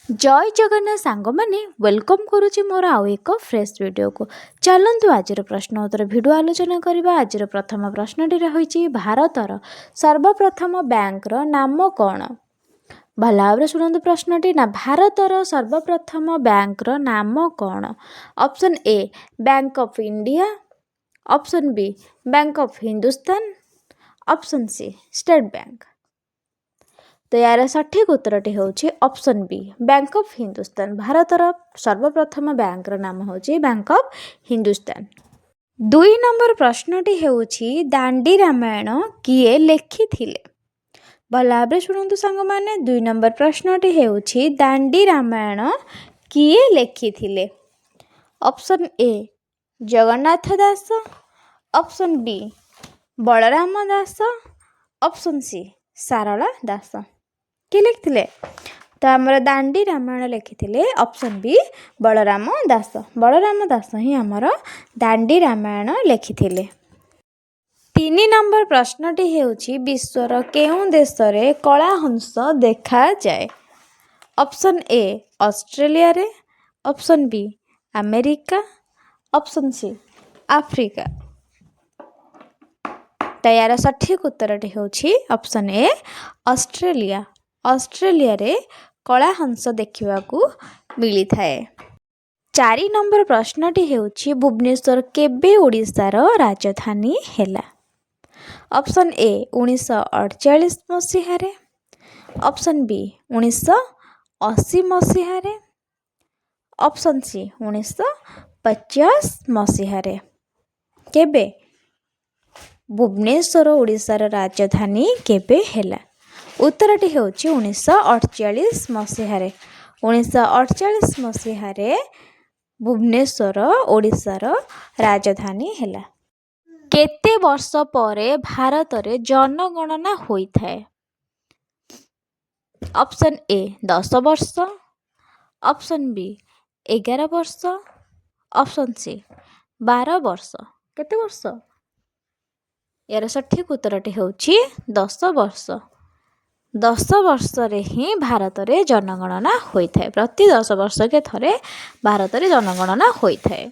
जय जगन्नाथ सांग मैंने वेलकम करुच्ची मोर आउ एक फ्रेश वीडियो को चलतु आज प्रश्न उत्तर भिडियो आलोचना करवा। आज प्रथम प्रश्नटी रही भारतर सर्वप्रथम बैंक नाम कौन। भल भाव शुणु प्रश्नटी ना भारतर सर्वप्रथम बैंक नाम कौन। Option A Bank of India, option B Bank of Hindustan, option C State Bank. तो यार सठिक उत्तरटी होची option B Bank of Hindustan. भारतर सर्वप्रथम बैंक नाम होची बैंक ऑफ हिंदुस्तान। 2 नंबर प्रश्नटी होची दांडी रामायण किए लेखिथिले। भल भाव शुणु सांग माने 2 नंबर प्रश्नटी होची दांडी रामायण किए लेखिथिले। Option A Jagannath Das, option B Balaram Das, option C Sarala Das. किए लिखिथिले तो आमर दांडी रामायण लिखिथिले ऑप्शन बी बलराम दास। बलराम दास ही आमर दांडी रामायण लिखिथिले। 3 नंबर प्रश्नटी हेउछि विश्वर केउं देश रे कला हंस देखा जाए। ऑप्शन ए ऑस्ट्रेलिया रे, option B America, option C Africa. तो यार सठिक उत्तरटी होछि ऑप्शन ए ऑस्ट्रेलिया। ऑस्ट्रेलिया रे कला हंस देखा मिली थाए। 4 नंबर प्रश्नटी हेउछि भुवनेश्वर केबे ओडिशार राजधानी हैला। ऑप्शन ए 1948 मसीह, ऑप्शन बी 1980 मसीह, ऑप्शन सी 1950 मसीह। केबे भुवनेश्वर ओडिशार राजधानी केबे हैला। उत्तरटी होची 1948 मसीह। 1948 मसीह भुवनेश्वर ओडिशार राजधानी हैला। केते वर्ष परे भारत रे जनगणना होई थाए। ऑप्शन ए 10 वर्ष, ऑप्शन बी 11 वर्ष, ऑप्शन सी 12 वर्ष। केते वर्ष यार सठिक उत्तरटी होची 10 वर्ष। 10 वर्ष रे ही भारत रे जनगणना होई थाए। प्रति 10 वर्ष के थरे भारत रे जनगणना होई थाए।